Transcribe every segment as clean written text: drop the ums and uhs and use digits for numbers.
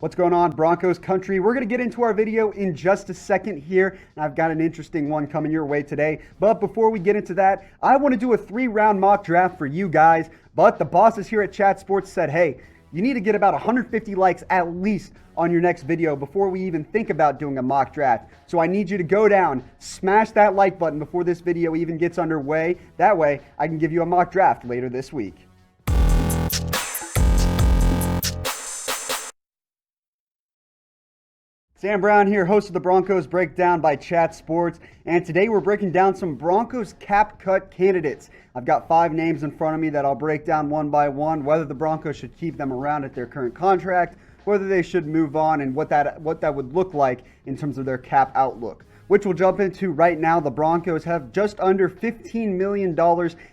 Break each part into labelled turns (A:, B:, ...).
A: What's going on, Broncos country? We're going to get into our video in just a second here, and I've got an interesting one coming your way today. But before we get into that, I want to do a 3-round mock draft for you guys. But the bosses here at Chat Sports said, hey, you need to get about 150 likes at least on your next video before we even think about doing a mock draft. So I need you to go down, smash that like button before this video even gets underway. That way, I can give you a mock draft later this week. Sam Brown here, host of the Broncos Breakdown by Chat Sports, and today we're breaking down some Broncos cap cut candidates. I've got 5 names in front of me that I'll break down one by one, whether the Broncos should keep them around at their current contract, whether they should move on, and what that would look like in terms of their cap outlook, which we'll jump into right now. The Broncos have just under $15 million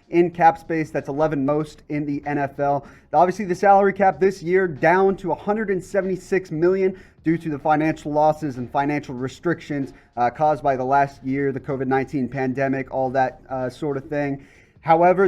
A: in cap space. That's 11th most in the NFL. Obviously, the salary cap this year down to $176 million due to the financial losses and financial restrictions caused by the last year, the COVID-19 pandemic, all that sort of thing. However,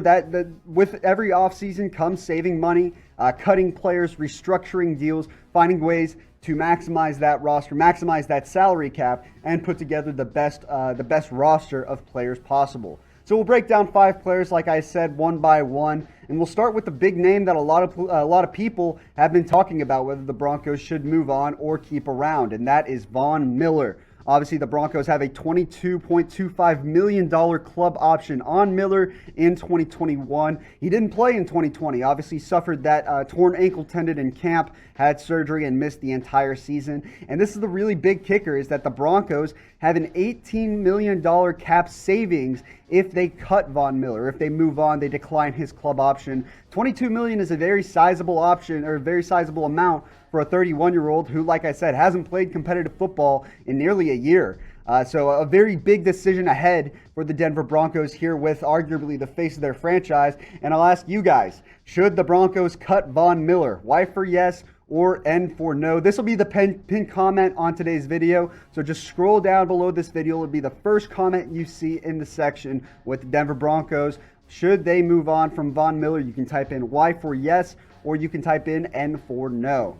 A: with every offseason comes saving money, cutting players, restructuring deals, finding ways to maximize that roster, maximize that salary cap, and put together the best roster of players possible. So we'll break down 5 players, like I said, one by one, and we'll start with the big name that a lot of people have been talking about, whether the Broncos should move on or keep around, and that is Von Miller. Obviously, the Broncos have a $22.25 million club option on Miller in 2021. He didn't play in 2020. Obviously, suffered that torn ankle tendon in camp, had surgery, and missed the entire season. And this is the really big kicker, is that the Broncos have an $18 million cap savings if they cut Von Miller. If they move on, they decline his club option. $22 million is a very sizable option, or a very sizable amount for a 31-year-old who, like I said, hasn't played competitive football in nearly a year. So a very big decision ahead for the Denver Broncos here, with arguably the face of their franchise. And I'll ask you guys, should the Broncos cut Von Miller? Y for yes or N for no? This will be the pinned comment on today's video. So just scroll down below this video. It'll be the first comment you see in the section with the Denver Broncos. Should they move on from Von Miller? You can type in Y for yes, or you can type in N for no.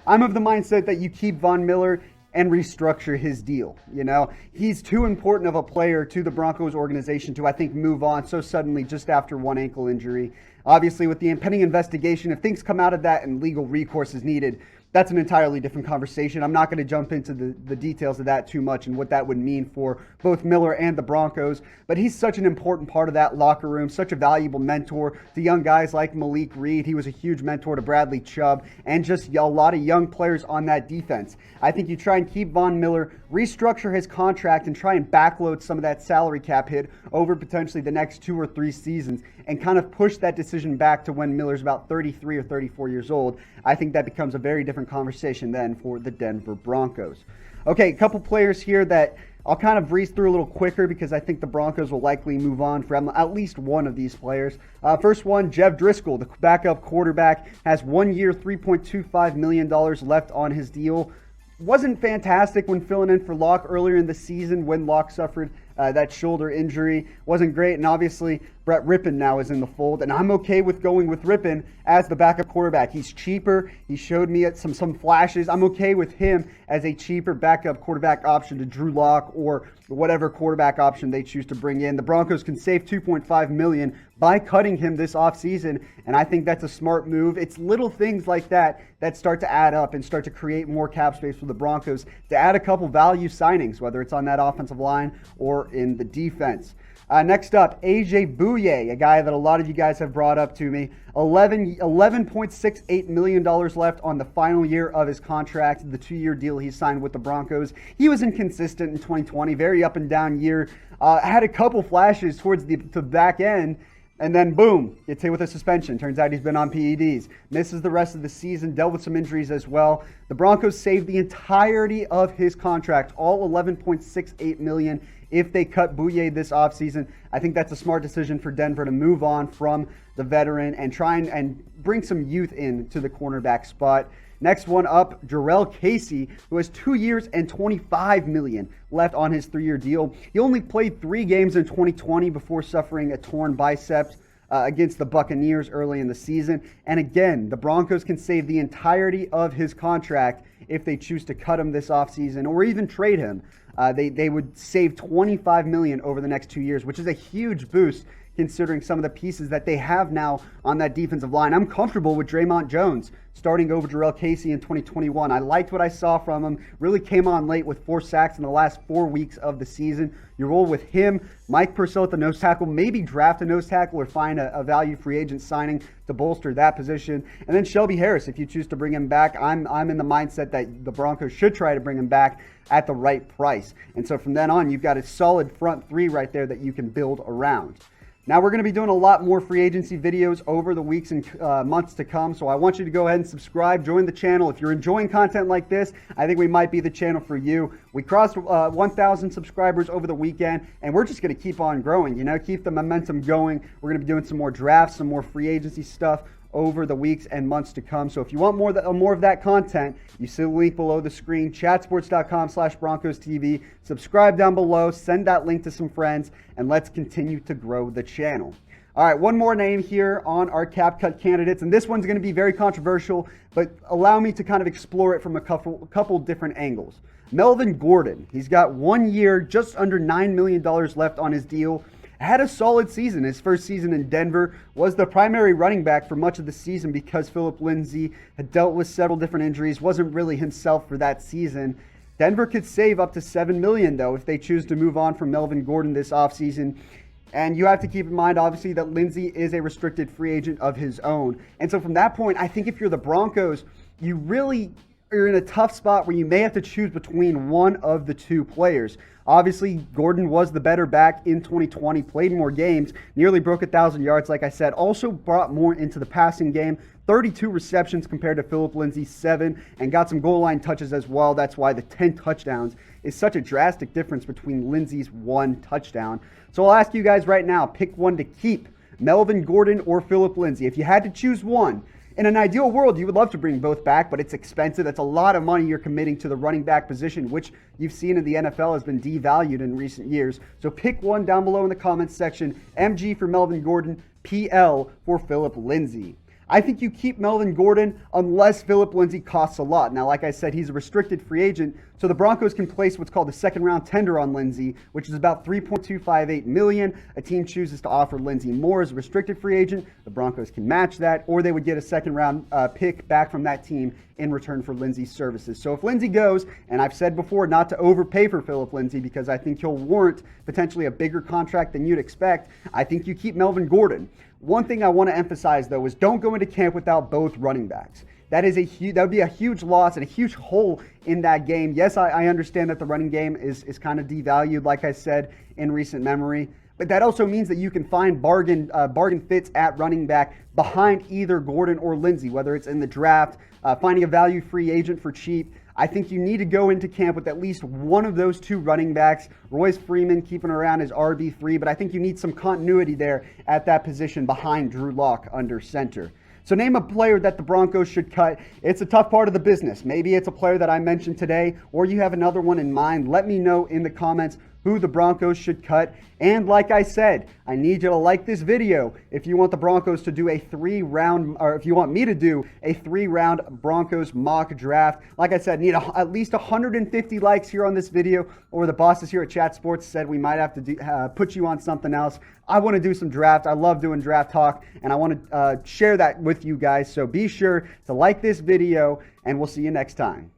A: I'm of the mindset that you keep Von Miller and restructure his deal. You know, he's too important of a player to the Broncos organization to, I think, move on so suddenly just after one ankle injury. Obviously, with the impending investigation, if things come out of that and legal recourse is needed, that's an entirely different conversation. I'm not going to jump into the details of that too much and what that would mean for both Miller and the Broncos, but he's such an important part of that locker room, such a valuable mentor to young guys like Malik Reed. He was a huge mentor to Bradley Chubb, and just a lot of young players on that defense. I think you try and keep Von Miller, restructure his contract, and try and backload some of that salary cap hit over potentially the next 2 or 3 seasons, and kind of push that decision back to when Miller's about 33 or 34 years old. I think that becomes a very different conversation then for the Denver Broncos. Okay, a couple players here that I'll kind of breeze through a little quicker because I think the Broncos will likely move on from at least one of these players. First one, Driskel, the backup quarterback, has 1 year, $3.25 million left on his deal. Wasn't fantastic when filling in for Locke earlier in the season when Locke suffered that shoulder injury. Wasn't great, and obviously Brett Rypien now is in the fold, and I'm okay with going with Rypien as the backup quarterback. He's cheaper. He showed me at some flashes. I'm okay with him as a cheaper backup quarterback option to Drew Lock or whatever quarterback option they choose to bring in. The Broncos can save $2.5 million by cutting him this offseason, and I think that's a smart move. It's little things like that that start to add up and start to create more cap space for the Broncos to add a couple value signings, whether it's on that offensive line or in the defense. Next up, AJ Bouye, a guy that a lot of you guys have brought up to me. $11.68 million left on the final year of his contract, the 2-year deal he signed with the Broncos. He was inconsistent in 2020, very up and down year. Had a couple flashes towards the back end, and then boom, gets hit with a suspension. Turns out he's been on PEDs. Misses the rest of the season, dealt with some injuries as well. The Broncos saved the entirety of his contract, all $11.68 million. If they cut Bouye this offseason, I think that's a smart decision for Denver to move on from the veteran and try and bring some youth in to the cornerback spot. Next one up, Jurrell Casey, who has 2 years and $25 million left on his 3-year deal. He only played 3 games in 2020 before suffering a torn bicep against the Buccaneers early in the season. And again, the Broncos can save the entirety of his contract if they choose to cut him this offseason or even trade him. They would save $25 million over the next 2 years, which is a huge boost considering some of the pieces that they have now on that defensive line. I'm comfortable with Draymond Jones starting over Jurrell Casey in 2021. I liked what I saw from him. Really came on late with 4 sacks in the last 4 weeks of the season. You roll with him, Mike Purcell at the nose tackle, maybe draft a nose tackle or find a value free agent signing to bolster that position. And then Shelby Harris, if you choose to bring him back, I'm in the mindset that the Broncos should try to bring him back at the right price. And so from then on, you've got a solid front three right there that you can build around. Now we're going to be doing a lot more free agency videos over the weeks and months to come, so I want you to go ahead and subscribe, join the channel. If you're enjoying content like this, I think we might be the channel for you. We crossed 1,000 subscribers over the weekend, and we're just going to keep on growing, keep the momentum going. We're going to be doing some more drafts, some more free agency stuff over the weeks and months to come. So if you want more of that content, you see the link below the screen, chatsports.com/Broncos TV. Subscribe down below, send that link to some friends, and let's continue to grow the channel. All right, one more name here on our cap cut candidates, and this one's going to be very controversial, but allow me to kind of explore it from a couple different angles. Melvin Gordon, he's got 1 year, just under $9 million left on his deal. Had a solid season. His first season in Denver, was the primary running back for much of the season because Phillip Lindsay had dealt with several different injuries, wasn't really himself for that season. Denver could save up to $7 million, though, if they choose to move on from Melvin Gordon this offseason. And you have to keep in mind, obviously, that Lindsay is a restricted free agent of his own. And so from that point, I think if you're the Broncos, you really are in a tough spot where you may have to choose between one of the two players. Obviously, Gordon was the better back in 2020, played more games, nearly broke 1,000 yards, like I said, also brought more into the passing game, 32 receptions compared to Phillip Lindsay's 7, and got some goal line touches as well. That's why the 10 touchdowns is such a drastic difference between Lindsay's 1 touchdown. So I'll ask you guys right now, pick one to keep, Melvin Gordon or Phillip Lindsay. If you had to choose one, in an ideal world, you would love to bring both back, but it's expensive. That's a lot of money you're committing to the running back position, which you've seen in the NFL has been devalued in recent years. So pick one down below in the comments section. MG for Melvin Gordon, PL for Phillip Lindsay. I think you keep Melvin Gordon unless Phillip Lindsay costs a lot. Now, like I said, he's a restricted free agent, so the Broncos can place what's called a second-round tender on Lindsay, which is about $3.258 million. A team chooses to offer Lindsay more as a restricted free agent. The Broncos can match that, or they would get a second-round pick back from that team in return for Lindsay's services. So if Lindsay goes, and I've said before not to overpay for Phillip Lindsay because I think he'll warrant potentially a bigger contract than you'd expect, I think you keep Melvin Gordon. One thing I want to emphasize, though, is don't go into camp without both running backs. That would be a huge loss and a huge hole in that game. Yes, I understand that the running game is kind of devalued, like I said, in recent memory. But that also means that you can find bargain fits at running back behind either Gordon or Lindsay, whether it's in the draft, finding a value free agent for cheap. I think you need to go into camp with at least one of those two running backs. Royce Freeman keeping around as RB3, but I think you need some continuity there at that position behind Drew Lock under center. So name a player that the Broncos should cut. It's a tough part of the business. Maybe it's a player that I mentioned today, or you have another one in mind. Let me know in the comments who the Broncos should cut. And like I said, I need you to like this video if you want the Broncos to do a 3-round, or if you want me to do a 3-round Broncos mock draft. Like I said, need at least 150 likes here on this video, or the bosses here at Chat Sports said we might have to put you on something else. I want to do some draft. I love doing draft talk, and I want to share that with you guys. So be sure to like this video, and we'll see you next time.